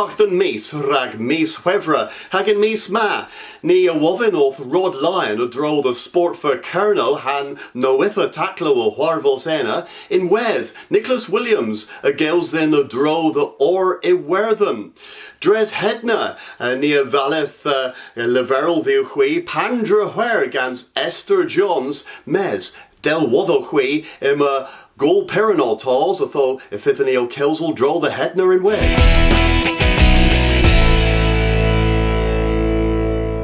Ach den mis rag mis whevra hagen mis ma ni a wovin off Rod Lion a draw the sport for Kerno han noitha taklo o Warvosena in Weth Nicholas Williams a gales then a draw the or I wear them Dres Hedna ni a valeth leverel the hui Pandra where gans Esther Johns mes del wotho hui im a goal perenol talls although if Ithaniel kills will draw the Hedna in Weth.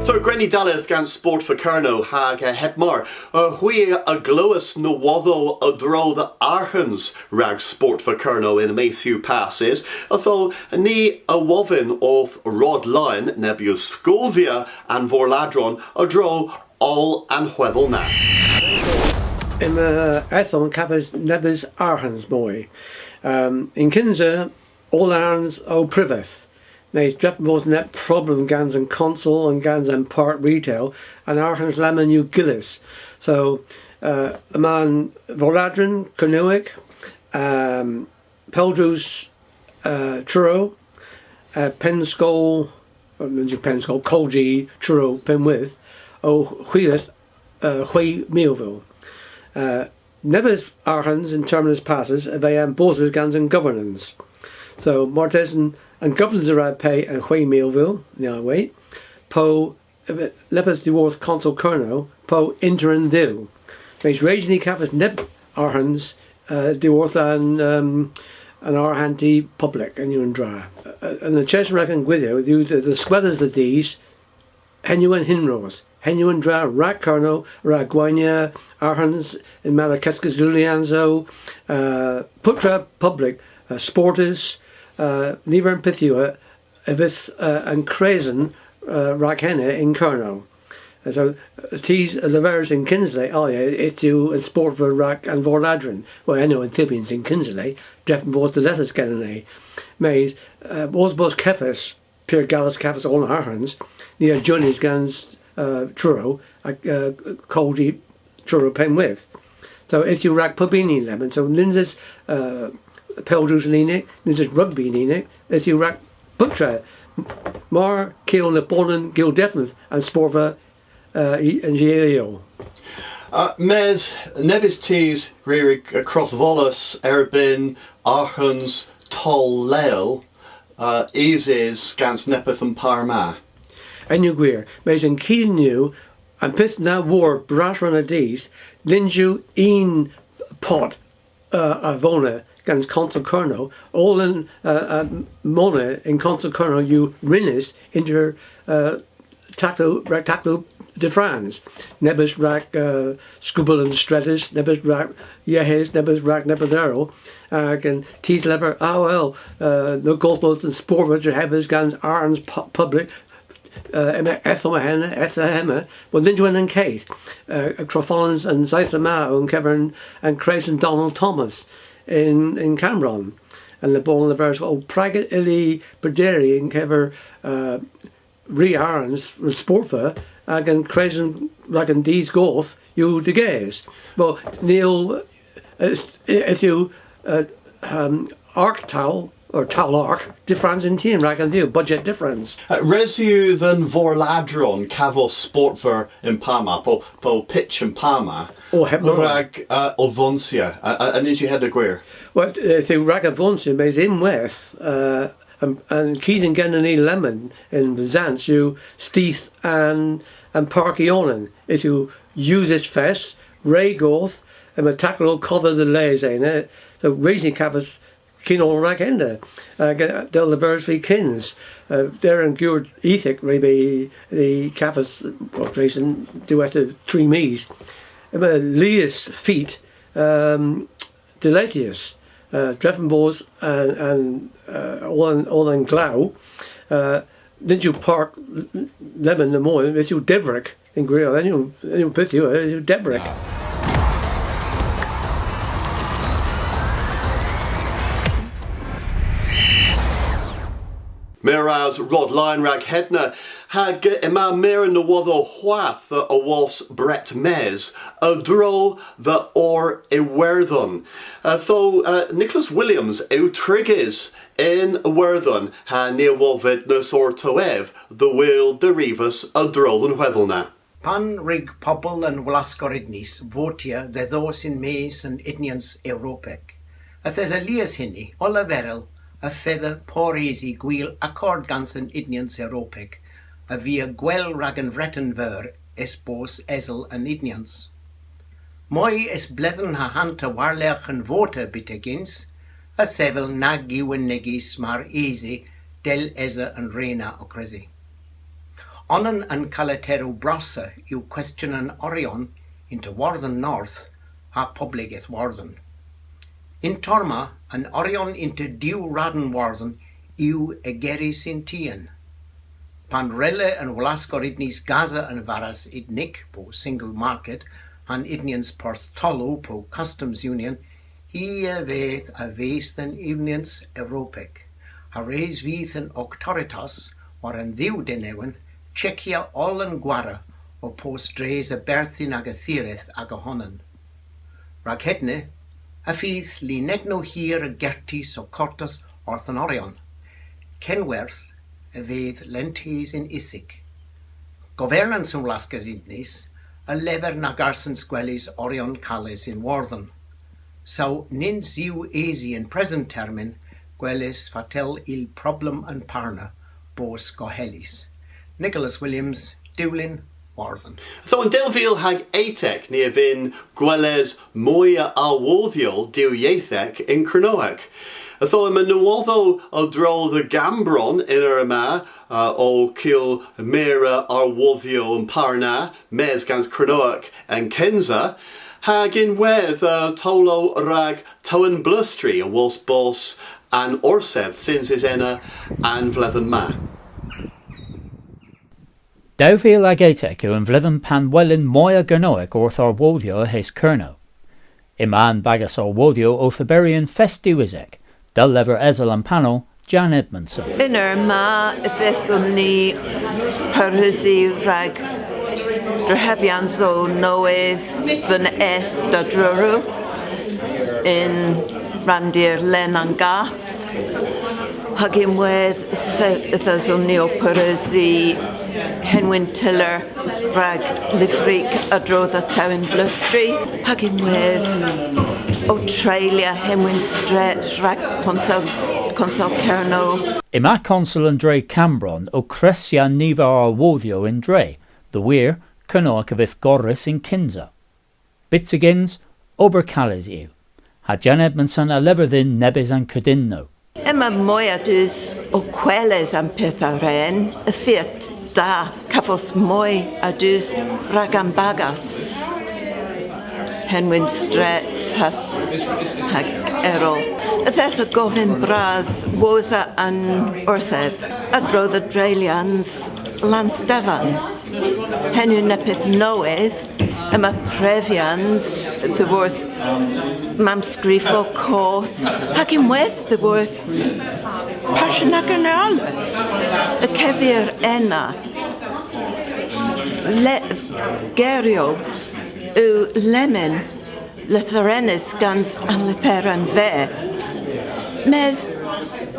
So Granny Daleth gan sport for Kerno hag Hetmar. Hui a glowus no watho a draw the Arhans rag sport for Kerno in Matthew passes. Although ni a wovin of Rod Lion, Nebius Scovia and Vorladron a draw all and Hwevel na. In Ethel covers Nebis Arhans boy. In Kinza all Arhans o Priveth. Now, Drefnbos net problem gans and console and gans and part retail and Arhans lemon you gillis. So, a man Voladrin, Kernuic, Peldrus, Truro, Penskull, Colgy, Truro, Penwith, O Wheelus, Hui Mealville. Nebus Arhans in terminus passes, they am bosses gans and governance. So, Mortesan and governors arrive pay and Hui Mealville, now wait, Po Lepus divorce consul Kerno, Po interin dil. Makes raging capas neb Arhans divorce and Arhanti public and you and dry. And the church reckon with you the squatters the D's, Henu and Hinros, Henu and dry, Rak Kerno, Raguania, Arhans in Malakeska Zulianzo, Putra public, Sporters, Never and Pithua, Evith and Crazen, Rakhene in Kerno. So, teas the verse in Kinsley, oh yeah, it's you and sport for Rak and Vorladrin. Well, I know in Thibians in Kinsley, Jeff was the letters getting Mays, was Kefis, Pierre Gallus Kefis all in our hands, near Johnny's Gans Truro, Coldy Truro Penwith. So, if you Rak Pubini lemon, so Lindsay's Peldrus Lenik, this is rugby Lenik, as you rack Putra, Mar, Kiel, Napoleon, Gil Defnith, and Sporva and Gio. Mes, Nebis Tees, Ririk, Crossvolus, Erbin, Arhans, Tol Leil, Eases, Gans Nepeth and Parma. And you Guir, Mes and Keenu, and Pith na war, Brash Ranadis, Linju, Een Pot, Avona, Gans consul Kerno, all in Mona in consul Kerno you rinnest inter tacto de France. Nebus rack Scubble and Stratus, Nebus rack Yehes, Nebus rack Nebadero, and teeth lever no goalpost and sport with Hebes Gans Arms public. Ethel well Linjuan and Kate, Crofolans and Zythama and Kevin and Craig and Donald Thomas in Cameron, and the ball in the verse Pragat Ili Berderi in Kever Re-Arns Sportfa and Craig and D's Goth you de gays. Well Neil if you arc towel or Talark, difference in team, right? And do budget difference. Resiu than Vorladron, Cavos Sportver in Parma, po pitch in Parma. Oh, Rag Ovoncia, and did you had a queer? Well, the Rag Ovoncia is in West, and Keaton Genany Lemon in Byzance, you Steeth and Parkionan. If you use it fest, Ray Goth, and a tackle cover the lays in it, so raising Cavos. Kin all rag ender, del the birds vi kins. There and Gurd ethic maybe the Caffers or Jason duet of 3 me's. Leas feet deletius, Dreffenbos and all in Glau. Did you park lemon the more? If you Deverick in grill, then you put you Deverick. Miraz Rod Lyon rag hedna hag ima mir na waddo hwath a was Brett Mez a dro the or Iwerthon. Though Nicholas Williams o Trigges in Iwerthon ha near wovid na sor toev the will derivus a drollen hweddlna. Pan rig pobl yn Wlasgoridnis votia de thos in mes yn idnians Europec. A thes Elias hynny, Oliverel, a feather por easy gwil accord gans yn idnians Europec, a via gwel rag yn vretan ver esbos esel yn idnians. Moi es bledden ha hanta warlech yn vota bitegins, a thefel nag yw yn negis mar easy del eza yn reina o crezi. Onan yn calatero brosa yw question an Orion into Warden North ha pobligeth Warden. In Torma, an Orion into Diw Raden Warden yw egeris in Tian. Pan rele an Wlasgoridnis Gaza an Varas idnic po single market han idnians Porth Tolo po customs union hi veth a vest an idnians Europec. Ha reis vith an auctoritas or an ddiw denewen Czechia all yn gwara o post dres a berthyn ag a thireth ag a honan. Rag hedne, a fydd li negno hir a gertis o cortas orth an Orion. Kenwerth a fydd lentes in Ithig. Governance yn Wlasgoridnis a lever na garsens gwelis Orion cales in Warthon. So nin ziw easy in present termin gwelis fatel il problem an parna bos gohelis. Nicholas Williams, Dewlin, Warthon. Though yn Delfiel hag eitec ni fin gweles mwy a alwoddiol diw ieithec in Cronoec. Though yma nywoddo o drol the Gambron in yr yma o cil mira arwoddio yn Parna, mes gans Cronoec and Kenza, hag in wedd tolo rag Towen Blustry a wals bos an orsedd since his enna and vlethen ma. Dowfiel ag eitec yw yn vledden pan welyn mwy a gyrnoec wrth arwoddio hes Cerno. Iman bagas arwoddio o Thiberian festiwisec, del lever esel and panel Jan Edmondson. In ma itheswn ni parhysi rag drhefian so noedd fyn est a drwrw in randir len an gath. Hag imwedd itheswn ni o parhysi Henwyn Tiller rag Lifrig a drodd a Towen Blustry. Hag imwedd o Trailia Henwyn Stret rag Consel Cerno. Ima Consul and Dre Cambron o Cresia Niva Arwoddio in Dre, the Weir, Cernoec of Ith Gorris in Kinza. Bitzigins, Obercales yw. Ha Jan Edmondson a leverthin nebys an Cydinno. Emma moiadus o queles am petharen, y fiat da cafos moi adus ragambagas. Henwyn Stret hag erol. Yddes o gofyn bras wosa an orsedd, a drodd y dreilians Lanstefan. Henwyn nepeth noedd, yma prefians the worth mamsgrifo coth, hag imwedd the worth passion ag yn alweth. Y cefir enna, gerio yw lemon lythyrenus gans am lytheran fe. Mes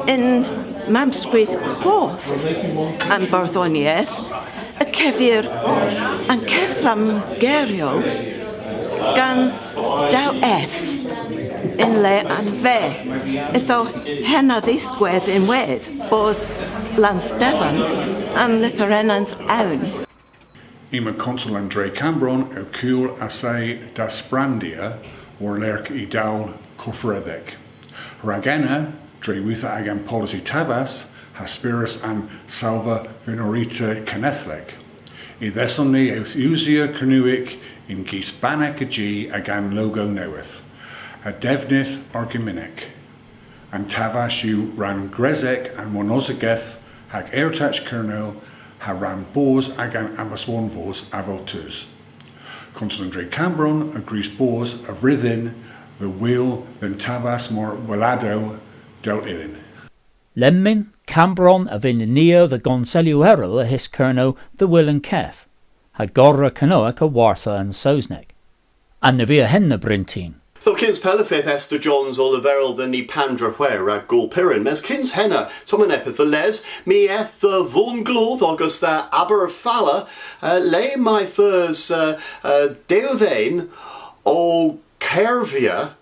in mamsgrif coth am barddoniaeth, y cefir an cesam gerio gans daw F in le an fe. Itho hena ddisgwedd in wedd bos Lanstefan an Lytherenans awn. Ima Consul Andre Cambron o cwl asai dasbrandia o'r lerc I dawl cwffreddeg. Ragena, drewitha ag am policy tafas, haspirus an salva vinorita canethleg. I ddesson ni eusia cynwyg in gys banach y ag am logo newydd. A defnydd orgyminec. An tafas yw ran greseg an monosageth hag ertach Cerno ha ran bos ag an amaswanfos avoturs. Consul Andre Cambron agrees bos a ryddin the wheel than tavas mor welado del ilin. Lemmin, Cambron a vin neo the Gonselueril a his kerno the Will and Keth, ha gorra canoic a Wartha and Sosnek, and the via henna brinteen. Tho kins pelafith Esther Johns Oliveril the ni pandra where at Gulpirin, mes kins henna tomanepith the les, mi eth the von gloth august the aber falla, lay my thurs deodain o Kervia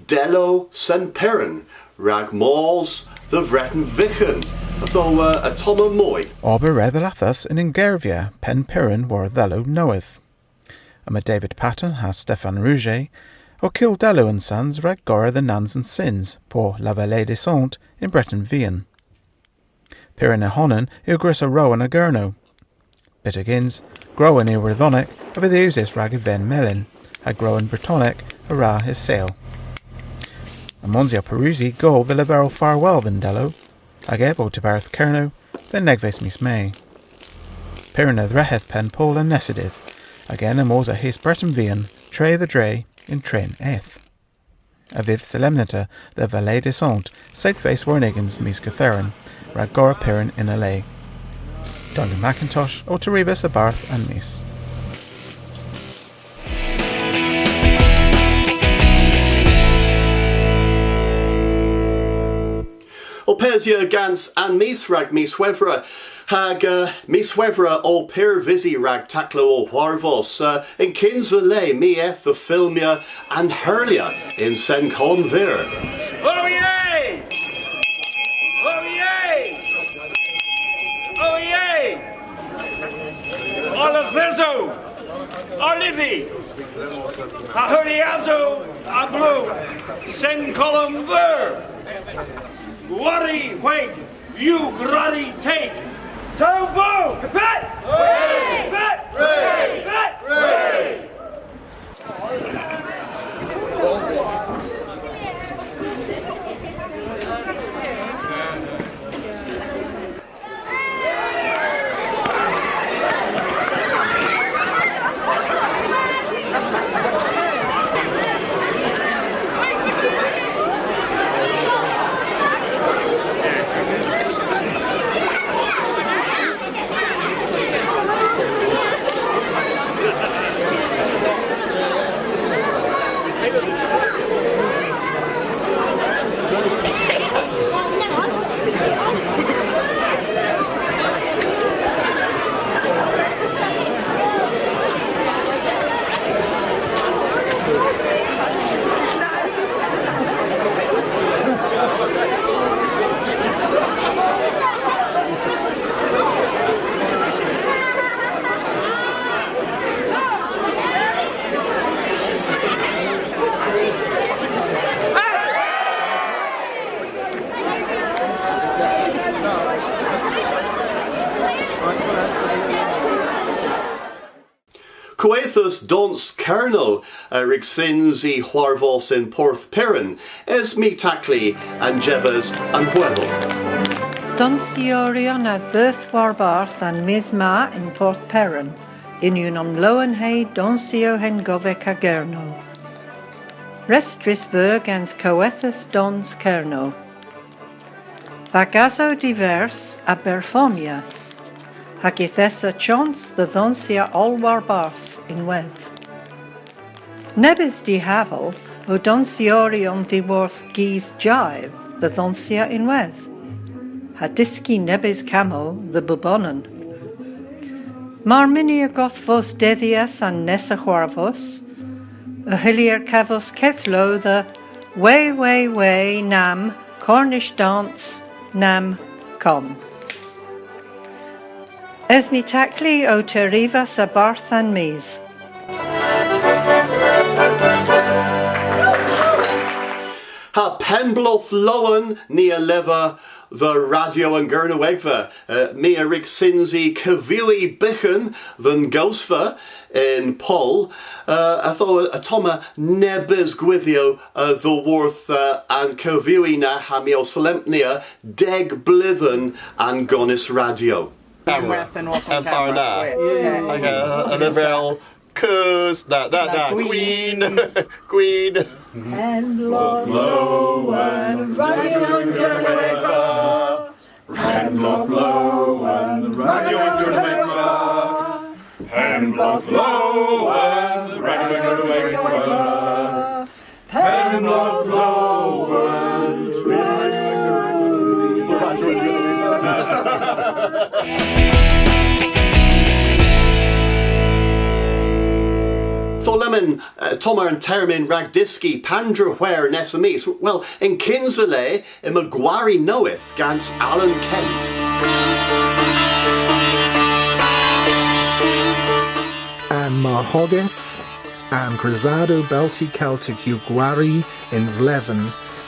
dello St. Perrin, rag malls the vretten vichen, though a toma moy. Aber redelathas in Ingervia, pen Perrin war thello knoweth. Ama David Patton has Stefan Rouget, o Kildello and Sons rag Gora the Nuns and Sins, pour La Vallée des Saints in Breton Vian. Perrin a Honan, Ugris a Rowan a Gurno. Bitagins, Growan i Werthonic, a Videusis rag Ven Melin, a Growan Bretonic, a Ra his sail. A Monzia Perusi Gol the Liberal farewell than Dello, ag ebo to Barth Kerno, then Negves mis May. Perrin a Threheth pen Paul and Nessidith, again a Mosa his Breton Vian, Tre the Dre, in Train Eth. A Vith Solemnita, the Vallée des Saints, Saith Face Warnigans mis Gutherin, rag Gora Perrin in a lay. Duncan Macintosh, o Terebus a Barth and mis. O Persia Gans and mis rag mis wevra. Hag mis wevra o per visi rag taclo o Warvos, in Kinza lay mi eth the filmia and hurlia in Sen Convir. Oh yay! Oh yay! Oh yay! Olivezo! Olivi! A hurliazo a blue! Sen Columber! Worry, wait! You grotty take! Tobo! Bet! Bet! Bet! Bet! Coethus dons Kerno, Rixins I Huarvos in Porth Perrin, es mi tacli and Jevas and Huevo. Donsiorion at Birth Warbarth and Misma in Porth Perrin, in unum Lowenhay Donsio hen Govec Agerno. Restrisburg and Coethus dons Kerno. Bagazo divers a Berfomias. Hagithessa chance the Donsia all Warbarth in Weth. Nebis di Havel, o Donsiorion the Worth Gees Jive, the Donsia in Weth. Hadiski nebis camo, the Bubonan. Marminia gothvos dedias and Nessa Huarvos, a Hillier cavos Kethlo, the way, nam, Cornish dance, nam, com. Esmi tacli o Terivas a Barth and Mies. Ha Pembloth Lowen nia leva the radio and Gernowegva, mi a Rixinzi Kavui Bichen than Gosva in Pol, I thought a Toma Nebes Gwithio the Worth and Kavui na Hamio Solemnia Deg Blithen and Gonis Radio. And Parna, a liberal cuz, Queen, Queen. And Lord Low and Radio and Gernowegva. Hemlock low and the radio into the make Hemlock low and the radio into the make Hemlock low and the Tholemin, Tomar and Termin Ragdiski, Pandra Where Nesamis. Well, in Kinsale, in Maguari Knoweth, Gans Alan Kent. And Mahogeth, and Grisado Belti Celtic Uguari in Vleven,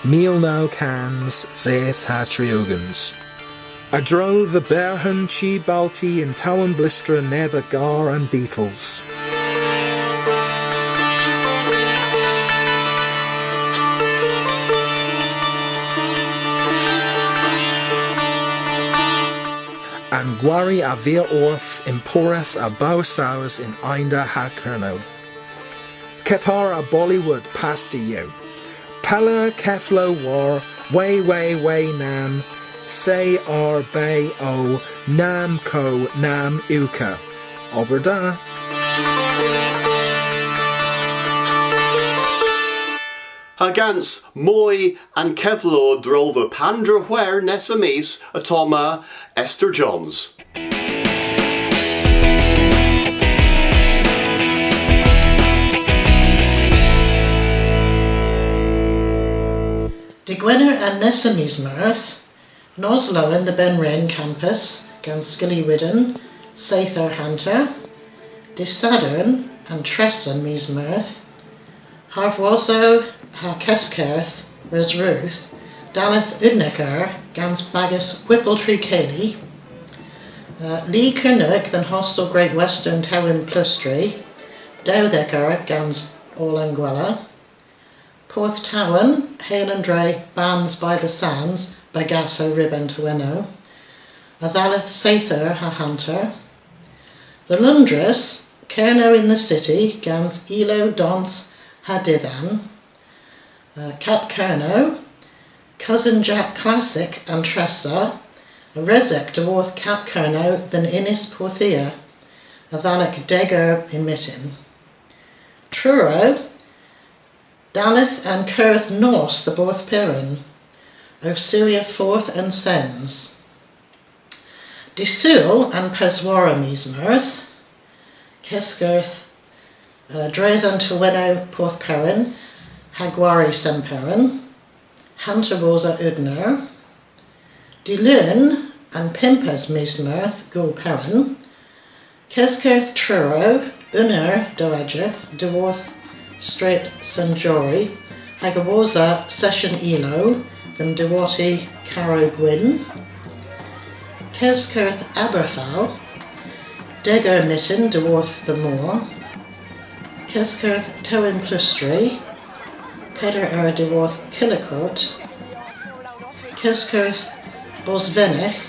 Meal now cans, Zaeth Hatriogans. Adro the Berhan Chi Balti in Tawan Blistra Neba Gar and Beetles. And Gwari Avia Orth in Poreth a Bausaus in Einda ha Kerno. Kepar a Bollywood pasti you. Pella Keflo war, way nam, say ar bay o, nam ko nam uka. Oberda. Hagans Moy and Kevlo drove the Pandra Where Nesamis, Atoma, Esther Johns. De Gwenner and Nesamis Mirth, Noslow in the Ben Wren campus, gan Skillywidden, Sather Hunter, De Sadern and Tresson Mies Mirth, Harfwaso, ha Keskerth, Res Ruth, Daleth Udnecker, Gans Bagus Whippletree Cayley, Lee Kernuick, than Hostel Great Western Towin Plustry, Dowthecker, Gans Olanguella, Porth Towan, Hale and Dre, Bands by the Sands, Bagasso Ribbon Tueno, Adaleth Sather, ha Hunter, the Lundress, Kerno in the City, Gans Elo Dons, ha Dithan, Cap Kerno, Cousin Jack Classic and Tressa, a Rezek Dwarth Cap Kerno, than Innis Porthia, a Valak Degger in Mitten. Truro, Daleth and Kurth Norse the Borth Piran, O Syria Forth and Sens. Desul and Peswara Mismirth, Keskerth, Dres and Tuweno Porth Peran, Hagwari Semperan, Hunter Rosa Udner, Delun and Pimpers Mismirth Gul Peran, Keskerth Truro, Unner Doedgeth, Deworth Strait Sanjori, Hagawaza Session Elo, than Dewati Caro Gwyn, Keskerth Aberthal, Degger Mitten Deworth the Moor, Keskerth Towin Plustry, Peder Deworth Killicourt, Keskerth Bosvenich,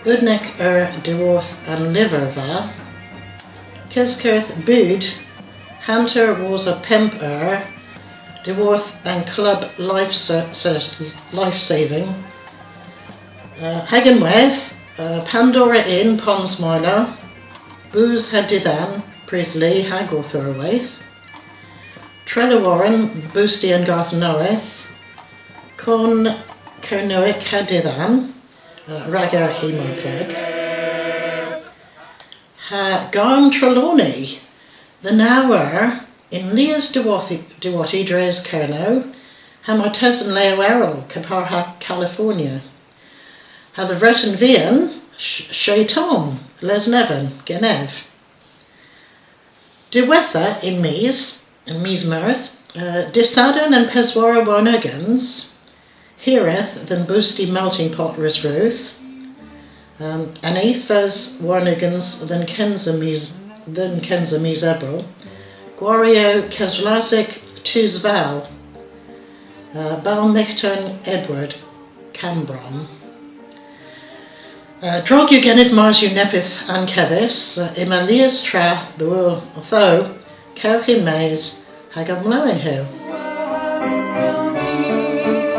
Udnek Deworth and Liverva, Keskerth Bud, Hunter was a pimp Deworth and Club Life-Saving, Hagenweth, Pandora Inn, Ponsmoiler, Booze Hadidan, Priestley, Hagorthorwaith, Trelawarren, Boosty and Garth Noeth, Corn Kernoic Hadidan, Ragar Hemopleg, Garn Trelawney, the Nower, in Leas Dewati Dres Kerno, Hamotesan Leo Errol, Caparha, California. Ha the Vreton Vian, Shay Tom, Les Nevin, Genev. Dewetha in Meesmirth, Disadon and Peswara Warnegans, Heareth than Boosty Melting Pot Risruth, Anaithvas Warnegans than Kenza Meesebro, Gwario Kesvlasik Tuzval, Balmichton Edward Cambron. Drog you geneth Mars Unepith and Kevis, Imalias Tra, Bull, Tho, Cowkin Maze, Hagam Lowenhu. Still need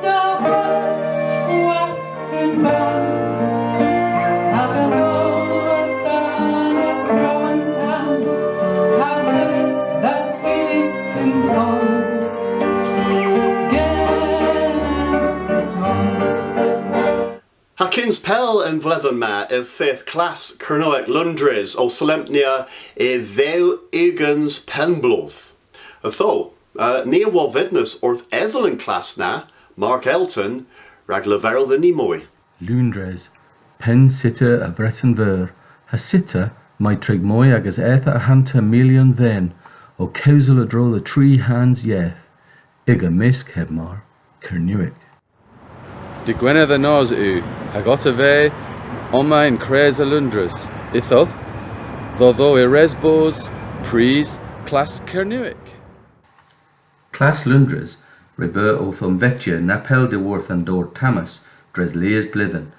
the words, walking back. Hakins Pell yn Vleddon ma y fifth class Cernoic Lundres o Solemnia e ddew Ugans Penbloth. Tho, ni a wofednus orth Eselen class na, Mark Elton, rag leverel the Nimoy. Lundres, pen sitter a Breton ver, ha sitter, my trig moy agus etha a hanta million then, o causal a draw the tree hands yeth, iga misk hebmar, Cernuic. De Gwynedd y nos yw, hag ota fe, oma in cres a Lundres, itho, ddo I resbos, pris, clas Cernuic. Clas Lundres, reber o thomvetja napel de worth and dor tamas, dres lees blithen,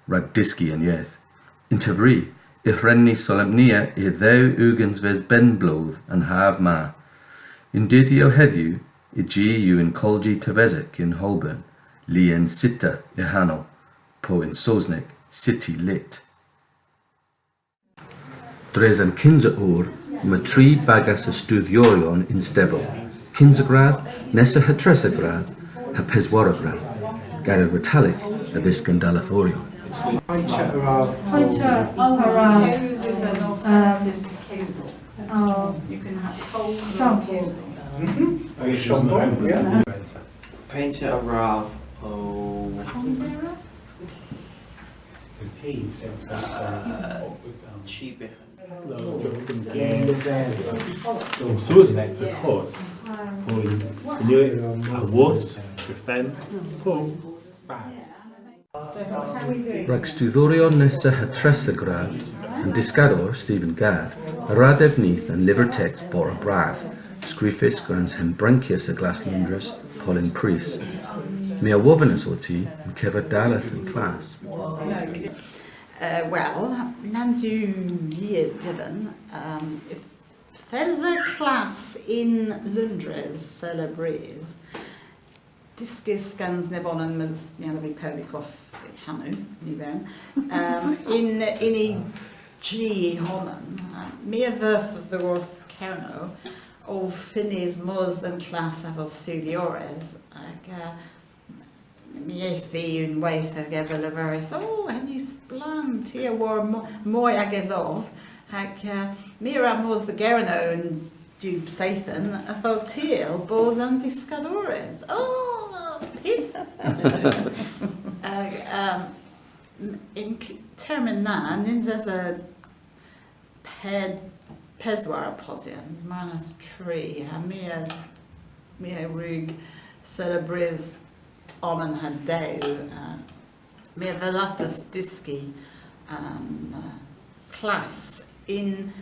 rag diski and yeth. Intervri, Ihrenni solemnia I thou ugans ves ben bloth and have ma. In didio heddiw, I G in colgi tevesic in Holborn, Lien Sitta I Hanno, po in Sosnick, city lit. Dres an kinza oor, ma tri bagas a studiorion in Stevel, kinzagradd, nessa ha tresagradd, ha peswaragradd, gar retalic a viscan dalathorion. Painter Arav. Is an alternative to Causal. Oh, you can have cold Causal. Painter Arav. Oh. Cheap. Susan because knew it a what defend Rag studdorion nessa ha tresagradd, and discador Stephen Gadd, a radev neath and liver text bor a brav, scrifis grans hem branchius a glas Lundres, Polin Pris. Me a wovenus o ti, and keva daleth in class. Well, Nanzu years given, if there's a class in Lundres Celebres, Discus Gans Nevonen Mas Yanabi Perlikov Hanu, Nivern, in any G Honan, mere verth of the Worth Kerno, of Finis Mos and class of Studiores, Miefi and Waith of Geveleveris, oh, and you splant here war moi agazov, Mira Mos the Gerano and Dube Sathan, a thotil, Bos and Discadores. Oh, pith. In termin na, ninzas a peswar posians, manus tree, mea rig celebres omen had deu, mea velathas diski class in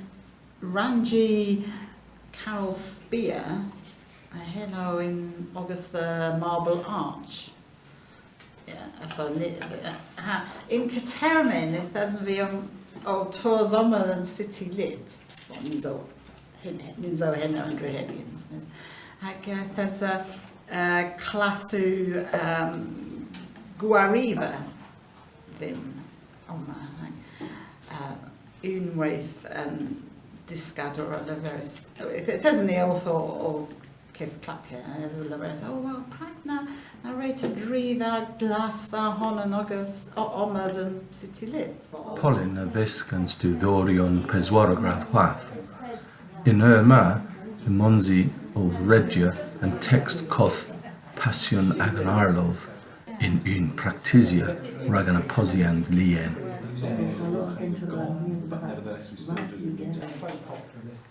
Ranji Carol Spear, hello in August the Marble Arch. Yeah, I thought in Catermin, if there's be tours ommer than city lit, Ninzo Henno and Drehedians. There's a class to Guariva, then ommer, Unwaith and Discador Leveris. It doesn't the author or kiss clap here. Leveris. Oh well, pragna narrator dree that glass that hon and August omer than city lit. Polin a viscan studdorion peswaragradd wath. In ma, the Monzi o Regia and text coth passion agan arloth in un practisia ragana posians lien.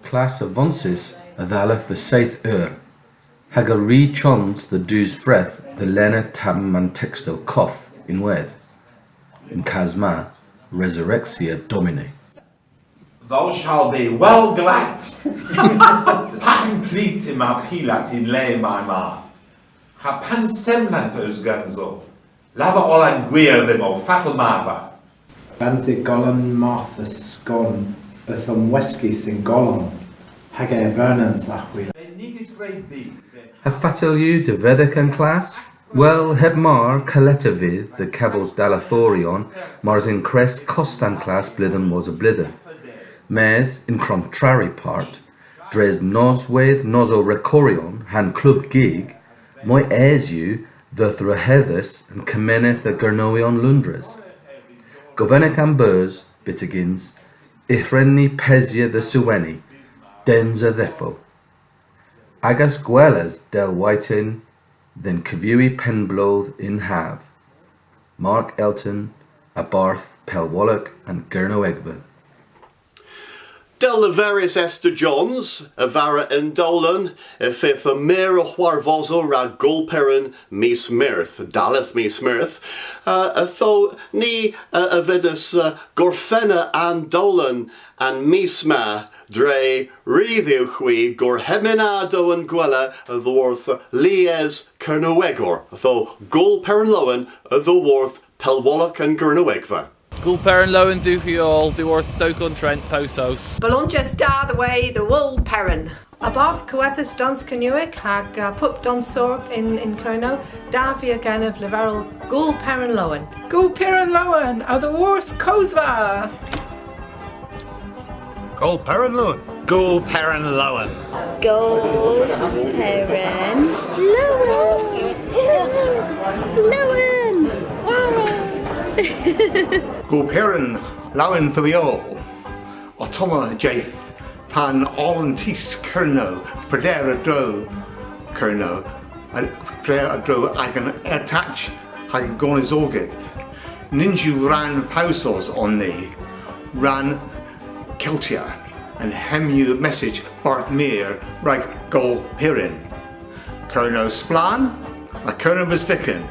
Class of Vonsis adaleth the saith hag a re-chons the dues freth the lena tam man texto koth in weth. In Casma, resurrexia domine. Thou shalt be well glad. Pan plitima pilat in lay my ma. Ha pan semnantos ganzo. Lava all anguir them o fatal mava. Fancy Golan Martha Scon, Bethum Weskis in Golan, Hagay Bernans Ahwi. Ha fatal you de Vedecan class? Well, hebmar caleta vid the cavils dalathorion, mars in crest costan class blithen was a blithen. Mes in contrary part, dres nos with noso recorion, han club gig, moi airs you the thrahethus and commeneth the Gernoion Lundres. Gofenec am burs, bitagins, ihrenni pesia the suweni, denza thefo. Agas gwelas del whitin, then cyfiewi penblodd in haf. Mark Elton, a Barth, Pelwalloch and Gurno Egba. Del Leveris Esther Johns, a Vara in Dolan, a fifth a Mir of Warvozo ra Gulperin mis Mirth, Daleth mis Mirth, a tho ni a Venus Gorfena and Dolan and misma dre Ridhiuchwi Gor Heminado and Gwella the worth Lies Kernowegor, tho Gulperin Lowen the worth Pelwalloch and Gurnowegva. Gulper and Lowen Duchiol, the Worth Dokon Trent Posos. Bolonches da the way the wool perrin. Abarth Coethus Dons Canuic, hag pup Don Sorg in Kerno, Davia again of Leverel, Gul Perrin Lowen. Gul Perrin Lowen, are the Worth Kozva. Gul Perrin Lowen. Gul Perrin Lowen. Gul Perrin Lowen. Lowen. Gul Perrin Lowen Thuiol. Otoma Jaith. Pan all tis Kerno, Pradera Dro Kerno, Pradera Dro Agan attach Hagon Zorgith. Ninju ran Pausos on thee, ran Keltia, and Hemu message Barthmere Rag Gol Pirin. Kerno Splan, a Kerno was Vicken.